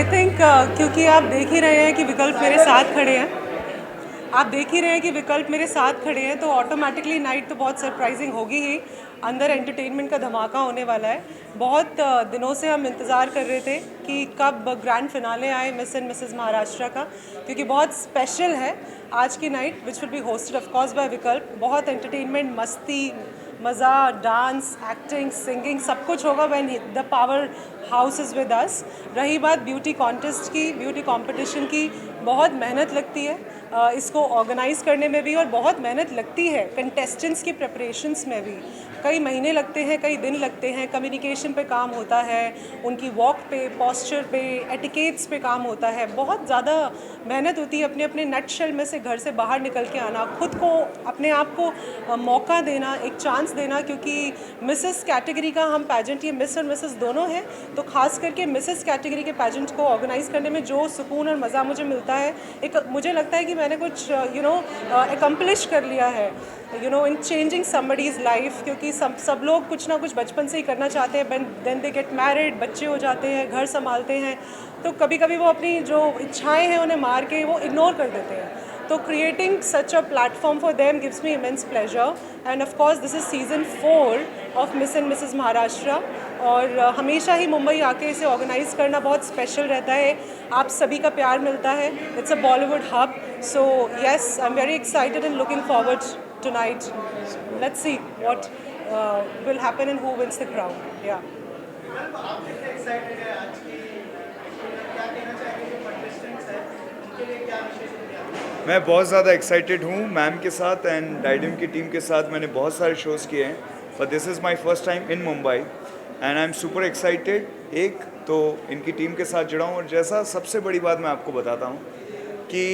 I think क्योंकि आप देख ही रहे हैं कि विकल्प मेरे साथ खड़े हैं, आप देख ही रहे हैं कि विकल्प मेरे साथ खड़े हैं, तो ऑटोमेटिकली नाइट तो बहुत सरप्राइजिंग होगी ही। अंदर एंटरटेनमेंट का धमाका होने वाला है। बहुत दिनों से हम इंतज़ार कर रहे थे कि कब ग्रैंड फिनाले आए मिस एंड मिसेस महाराष्ट्र का, क्योंकि बहुत स्पेशल है आज की night which will be hosted of course by Vikalp. बहुत एंटरटेनमेंट, मस्ती, मज़ा, डांस, एक्टिंग, सिंगिंग, सब कुछ होगा when the power house is with us. रही बात ब्यूटी कॉन्टेस्ट की, ब्यूटी कंपटीशन की, बहुत मेहनत लगती है इसको ऑर्गेनाइज़ करने में भी, और बहुत मेहनत लगती है कंटेस्टेंट्स की प्रिपरेशंस में भी। कई महीने लगते हैं, कई दिन लगते हैं, कम्युनिकेशन पे काम होता है, उनकी वॉक पे, पॉस्चर पे, एटिकेट्स पे काम होता है। बहुत ज़्यादा मेहनत होती है अपने अपने नटशेल में से घर से बाहर निकल के आना, खुद को, अपने आप को मौका देना, एक चांस देना, क्योंकि मिसेस कैटेगरी का हम पैजेंट, ये मिस और मिसेस दोनों हैं, तो खास करके मिसेस कैटेगरी के पैजेंट को ऑर्गेनाइज़ करने में जो सुकून और मज़ा मुझे मिलता है, एक मुझे लगता है कि मैंने कुछ एकम्प्लिश कर लिया है इन चेंजिंग समबडीज़ लाइफ। क्योंकि सब लोग कुछ ना कुछ बचपन से ही करना चाहते हैं, देन दे गेट मैरिड, बच्चे हो जाते हैं, घर संभालते हैं, तो कभी कभी वो अपनी जो इच्छाएं हैं उन्हें मार के वो इग्नोर कर देते हैं। तो creating such a platform for them gives me immense pleasure, end of course this is season 4 of miss and missus Maharashtra. और हमेशा ही मुंबई आके इसे ऑर्गेनाइज़ करना बहुत स्पेशल रहता है, आप सभी का प्यार मिलता है। It's a Bollywood hub, so yes, I am very excited and looking forward tonight. Let's see what will happen and who wins the crown. Yeah. आप कितने एक्साइटेड हैं आज की, क्या कहना चाहेंगे जो कंटेस्टेंट्स हैं उनके लिए क्या विशेष है? मैं बहुत ज़्यादा एक्साइटेड हूँ मैम के साथ एंड डाइडम की टीम के साथ। मैंने बहुत सारे शोज़ किए हैं, but this is my first time in Mumbai and I am super excited. एक तो इनकी टीम के साथ जुड़ा हूँ, और जैसा सबसे बड़ी बात मैं आपको बताता हूँ कि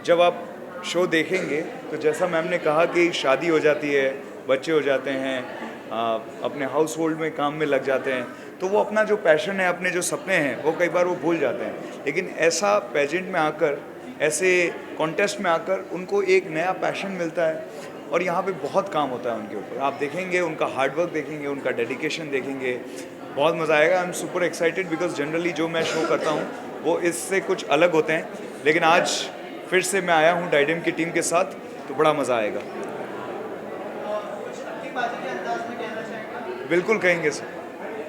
जब आप शो देखेंगे तो जैसा मैम ने कहा कि शादी हो जाती है, बच्चे हो जाते हैं, अपने हाउस होल्ड में काम में लग जाते हैं, तो वो अपना जो पैशन है, अपने जो सपने हैं, वो कई बार वो भूल जाते हैं। लेकिन ऐसा पेजेंट में आकर, ऐसे कॉन्टेस्ट में आकर उनको एक नया पैशन मिलता है, और यहाँ पे बहुत काम होता है उनके ऊपर। आप देखेंगे, उनका हार्डवर्क देखेंगे, उनका डेडिकेशन देखेंगे, बहुत मज़ा आएगा। I am super excited because generally जो मैं शो करता हूँ वो इससे कुछ अलग होते हैं, लेकिन आज फिर से मैं आया हूँ डाइडम की टीम के साथ, तो बड़ा मज़ा आएगा। बिल्कुल कहेंगे सर,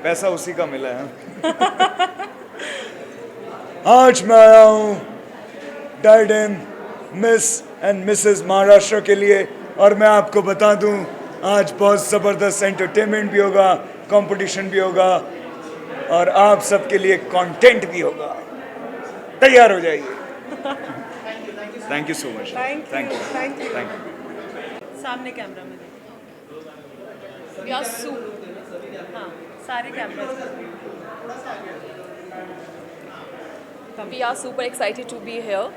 पैसा उसी का मिला है। आज मैं आया हूँ डाइडम मिस एंड मिसेस महाराष्ट्र के लिए, और मैं आपको बता दूँ आज बहुत ज़बरदस्त एंटरटेनमेंट भी होगा, कंपटीशन भी होगा, और आप सबके लिए कंटेंट भी होगा। तैयार हो जाइए। Thank you so much. Thank you. Thank you. सामने कैमरा में देखो। We are super. हाँ, सारे कैमरे। We are super excited to be here.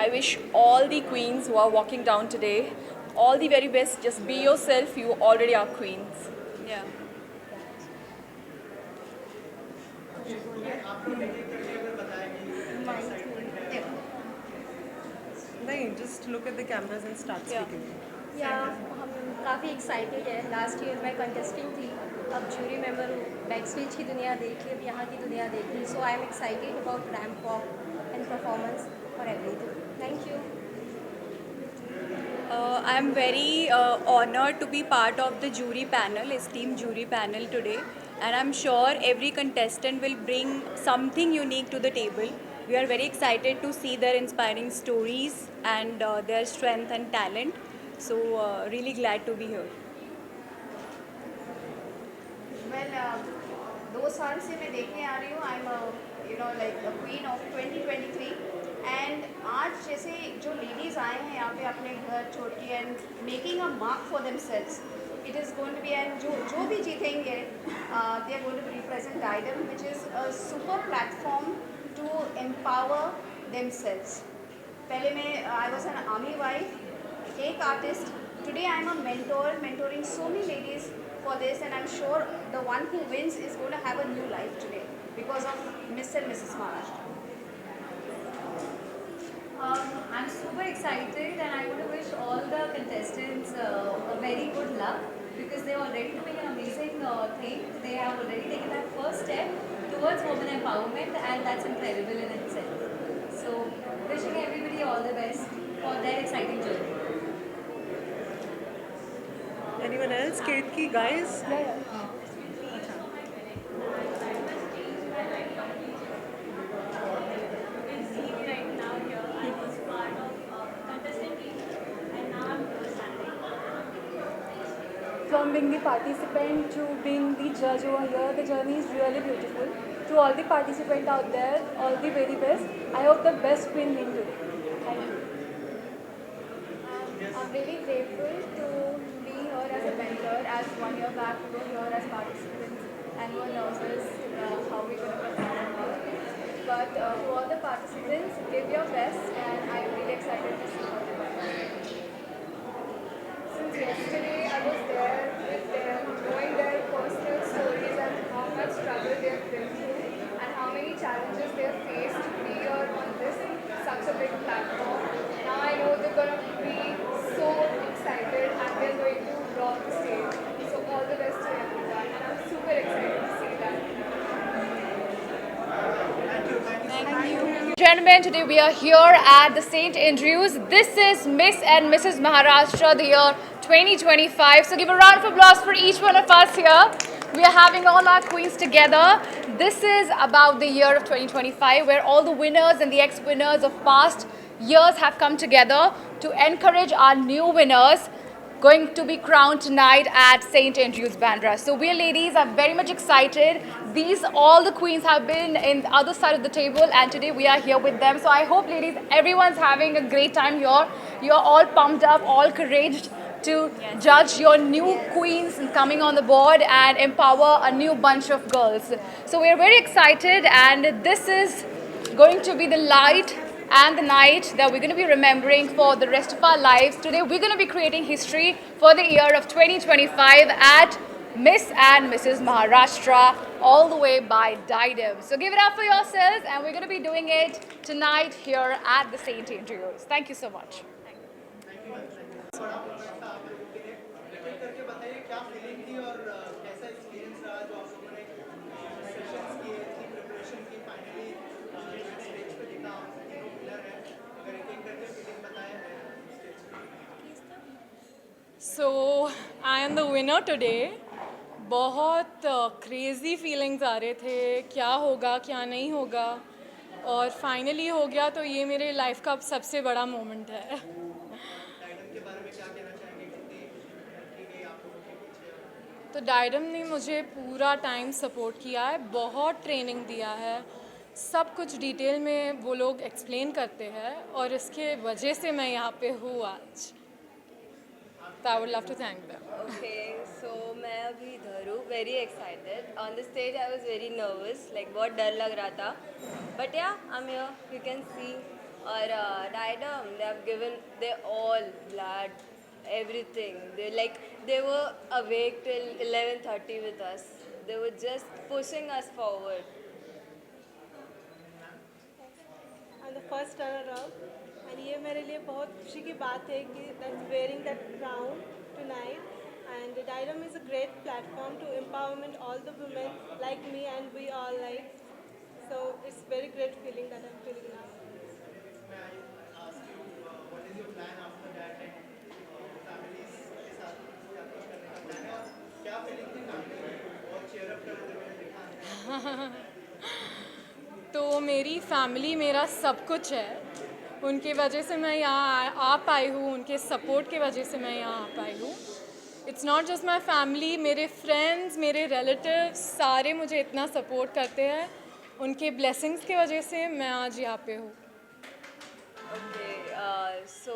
I wish all the queens who are walking down today all the very best. Just be yourself. You already are queens. Yeah. नहीं, just look at the cameras and start Yeah. speaking. या हम काफ़ी excited है। Last year मैं contesting थी, अब jury member हूँ। Back stage की दुनिया देख ली, अब यहाँ की दुनिया देख ली। So I am excited about ramp walk and performance और everything. Thank you. I am very honored to be part of the jury panel, esteemed jury panel today, and I'm sure every contestant will bring something unique to the table. We are very excited to see their inspiring stories and their strength and talent. So really glad to be here. Well, 2 साल से मैं देखने आ रही हूँ। I am like the queen of 2023 and आज जैसे जो ladies आए हैं यहाँ पे अपने घर छोड़ के and making a mark for themselves, it is going to be, and जो भी जीतेंगे they are going to represent Diadem which is a super platform to empower themselves. पहले मैं I was an army wife, एक artist, today I am a mentor, mentoring so many ladies for this, and I'm sure the one who wins is going to have a new life today because of Miss and Mrs. Maharashtra. I'm super excited and I want to wish all the contestants a very good luck because they're already doing an amazing thing. They have already taken that first step towards towards women empowerment, and that's incredible in itself. So, wishing everybody all the best for their exciting journey. Anyone else? Ketki, guys? From being the participant to being the judge over here, the journey is really beautiful. To all the participants out there, all the very best. I hope the best queen win today. Thank you. I'm really grateful to be here as a mentor. As 1 year back, we were here as participants and we were nervous how we were going to perform. But to all the participants, give your best, and I'm really excited to see how they perform. Since yesterday, I was there with them, knowing their personal stories and how much struggle they have been through and how many challenges they have faced to be here on this such a big platform. Now I know they're going to be so excited and they're going to rock the stage. So all the best to everyone, and I'm super excited to see that. Gentlemen, today we are here at the St. Andrews. This is Miss and Mrs. Maharashtra, the year 2025. So give a round of applause for each one of us here. We are having all our queens together. This is about the year of 2025, where all the winners and the ex-winners of past years have come together to encourage our new winners, going to be crowned tonight at St. Andrews Bandra. So we ladies are very much excited. All the queens have been in the other side of the table, and today we are here with them. So I hope, ladies, everyone's having a great time here. You're all pumped up, all encouraged to judge your new queens coming on the board and empower a new bunch of girls. So we're very excited, and this is going to be the light and the night that we're going to be remembering for the rest of our lives. Today we're going to be creating history for the year of 2025 at Miss and Mrs. Maharashtra, all the way by Didem. So give it up for yourselves, and we're going to be doing it tonight here at the St. Andrews. Thank you so much. Repeat करके बताइए क्या feeling थी और कैसा experience रहा जो आप लोगों ने सेशंस किए इतनी प्रिपरेशन की फाइनली स्टेज पे दिखा तीनों पिलर है अगर एक एक करके फीलिंग बताएं स्टेज पे So, I am the winner today. बहुत क्रेज़ी फीलिंग्स आ रहे थे, क्या होगा क्या नहीं होगा, और फाइनली हो गया. तो ये मेरे लाइफ का सबसे बड़ा मोमेंट है. डायडम के बारे में क्या कहना चाहेंगे कितनी की गई आप लोगों के पीछे तो डायडम ने मुझे पूरा टाइम सपोर्ट किया है, बहुत ट्रेनिंग दिया है, सब कुछ डिटेल में वो लोग एक्सप्लेन करते हैं, और इसके वजह से मैं यहाँ पे हूँ आज. So I would love to thank them. Okay, so मैं अभी इधर हूँ, very excited. On the stage I was very nervous, like बहुत डर लग रहा था. But yeah, I'm here. You can see. और Didem, they have given their all, blood, everything. They were awake till 11:30 with us. They were just pushing us forward. I'm the first runner-up. And ये मेरे लिए बहुत खुशी की बात है कि that's wearing that crown tonight. And Didem is a great platform to empowerment all the women like me, and we all like. So it's very great feeling that I'm feeling now. मैं ask you what is your plan after that and families के साथ क्या कुछ करने का plan है और क्या फीलिंग थी फैमिली में बहुत cheer up करते हुए दिखा. तो मेरी फैमिली मेरा सब कुछ है, उनके वजह से मैं यहाँ आ पाई हूँ, उनके सपोर्ट के वजह से मैं यहाँ आ पाई हूँ. It's not just my family, मेरे फ्रेंड्स, मेरे रिलेटिव्स सारे मुझे इतना सपोर्ट करते हैं, उनके ब्लेसिंग्स की वजह से मैं आज यहाँ पे हूँ. Okay, so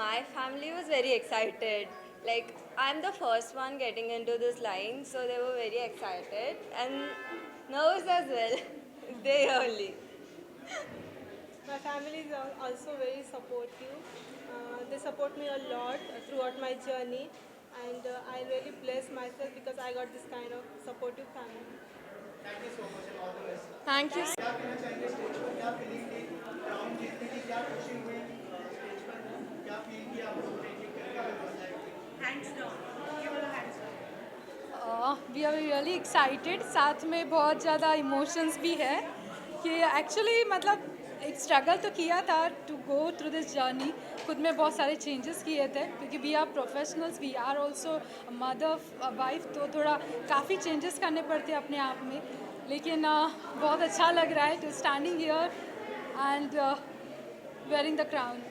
my family was very excited. Like, I'm the first one getting into this line, so they were very excited and nervous as well. They only. My family is also very supportive. They support me a lot throughout my journey, and I really bless myself because I got this kind of supportive family. Thank you so much and all the best. Thank you. क्या कहना चाहेंगे stage पर क्या feeling थी crown जीतने की क्या खुशी हुई स्टेज पर क्या फील किया आप लोगों ने एक एक करके बताएं. Hands down. ये वाला hands down. We are really excited, साथ में बहुत ज़्यादा इमोशंस भी है कि एक्चुअली मतलब एक स्ट्रगल तो किया था to go through this journey. खुद में बहुत सारे चेंजेस किए थे क्योंकि we are professionals, we are also mother wife, तो थोड़ा काफ़ी चेंजेस करने पड़ते हैं अपने आप में। लेकिन बहुत अच्छा लग रहा है to standing here and wearing the crown.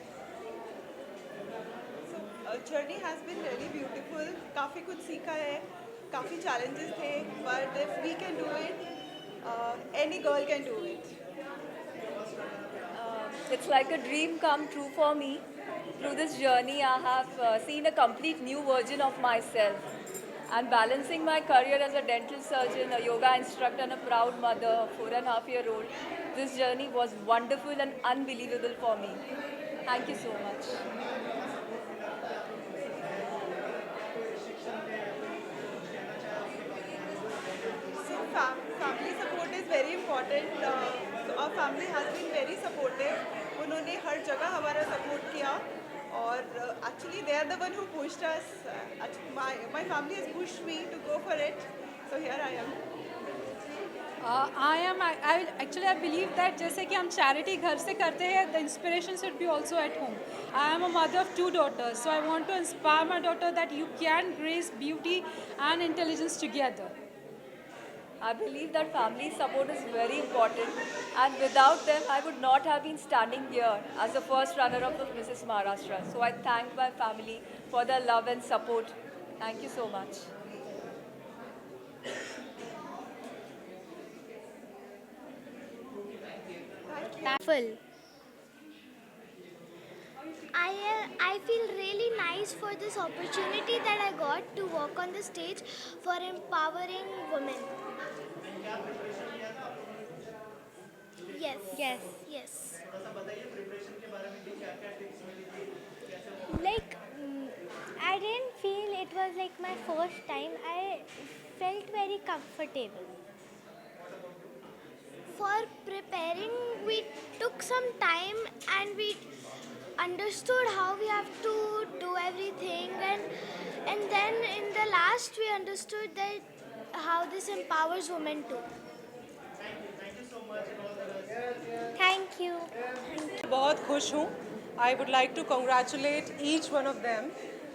Journey has been really beautiful, काफ़ी कुछ सीखा है, काफ़ी चैलेंजेस थे, but if we can do it, any girl can do it. It's like a dream come true for me. Through this journey, I have seen a complete new version of myself. And balancing my career as a dental surgeon, a yoga instructor, and a proud mother, a 4.5-year-old, this journey was wonderful and unbelievable for me. Thank you so much. So family support is very important. So our family has been very supportive. उन्होंने हर जगह हमारा support किया और actually they are the one who pushed us. My family has pushed me to go for it. So here I am. I believe that जैसे कि हम charity घर से करते हैं, the inspiration should be also at home. I am a mother of 2 daughters, so I want to inspire my daughter that you can grace beauty and intelligence together. I believe that family support is very important, and without them, I would not have been standing here as the first runner-up of Mrs. Maharashtra. So I thank my family for their love and support. Thank you so much. Full. I feel really nice for this opportunity that I got to walk on the stage for empowering women. Yes. Yes. Yes. Like, I didn't feel it was like my first time. I felt very comfortable. For preparing, we took some time and we understood how we have to do everything, and then in the last we understood that how this empowers women too. Thank you. बहुत खुश हूँ. I would like to congratulate each one of them.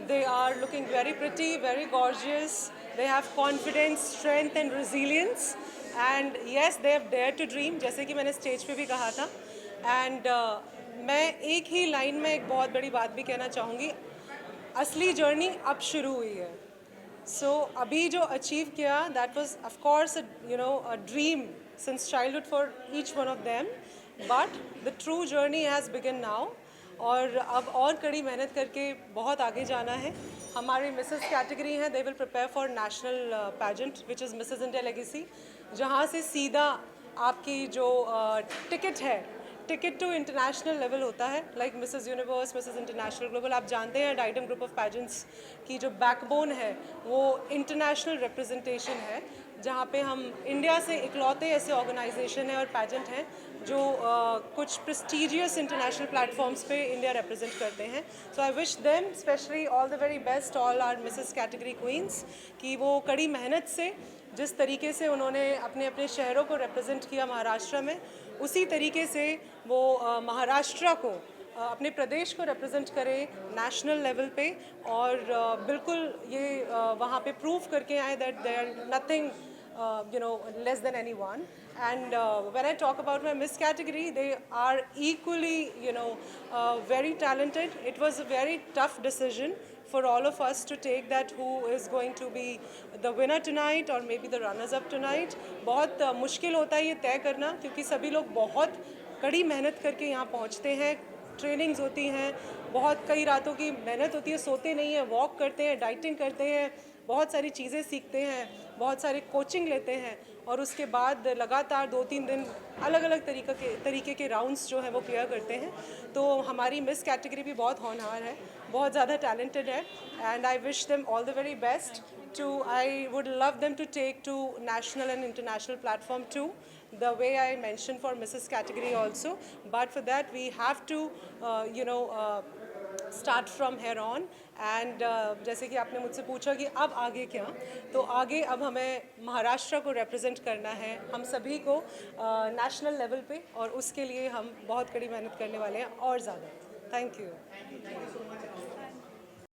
They are looking very pretty, very gorgeous. They have confidence, strength and resilience. And yes, they have dared to dream, जैसे कि मैंने stage पे भी कहा था. And मैं एक ही line में एक बहुत बड़ी बात भी कहना चाहूँगी. असली जर्नी अब शुरू हुई है. So अभी जो अचीव किया, that was of course a dream since childhood for each one of them. But the true journey has begun now. और अब और कड़ी मेहनत करके बहुत आगे जाना है. हमारी मिसेस कैटेगरी हैं, they will prepare for national pageant which is Mrs India legacy, जहाँ से सीधा आपकी जो टिकट है, टिकट टू इंटरनेशनल लेवल होता है, like Mrs universe, Mrs international, global. आप जानते हैं डाइडम ग्रुप ऑफ पैजेंट्स की जो बैकबोन है वो इंटरनेशनल रिप्रेजेंटेशन है, जहाँ पे हम इंडिया से इकलौते ऐसे ऑर्गेनाइजेशन हैं और पैजेंट हैं जो कुछ प्रेस्टीजियस इंटरनेशनल प्लेटफॉर्म्स पे इंडिया रिप्रेजेंट करते हैं. So I wish them specially all the very best, all our Mrs category queens, कि वो कड़ी मेहनत से जिस तरीके से उन्होंने अपने अपने शहरों को रिप्रेजेंट किया महाराष्ट्र में, उसी तरीके से वो महाराष्ट्र को, अपने प्रदेश को रिप्रेजेंट करें नेशनल लेवल पे, और बिल्कुल ये वहाँ पे प्रूव करके आए that they are nothing less than anyone. And when I talk about my Miss category, they are equally very talented. It was a very tough decision for all of us to take, that who is going to be the winner tonight or maybe the runners up tonight. बहुत मुश्किल होता है ये तय करना, क्योंकि सभी लोग बहुत कड़ी मेहनत करके यहाँ पहुँचते हैं. ट्रेनिंग्स होती हैं, बहुत कई रातों की मेहनत होती है, सोते नहीं हैं, वॉक करते हैं, डाइटिंग करते हैं, बहुत सारी चीज़ें सीखते हैं, बहुत सारे कोचिंग लेते हैं, और उसके बाद लगातार 2-3 दिन अलग अलग तरीके के राउंड्स जो हैं वो क्लियर करते हैं. तो हमारी मिस कैटेगरी भी बहुत होनहार है, बहुत ज़्यादा टैलेंटेड है, and I wish them all the very best. I would love them to take to national and international platform too, the way I mentioned for Mrs. category also. But for that we have to start from here on and जैसे कि आपने मुझसे पूछा कि अब आगे क्या, तो आगे अब हमें महाराष्ट्र को रिप्रेजेंट करना है, हम सभी को नेशनल लेवल पे, और उसके लिए हम बहुत कड़ी मेहनत करने वाले हैं और ज़्यादा। Thank you.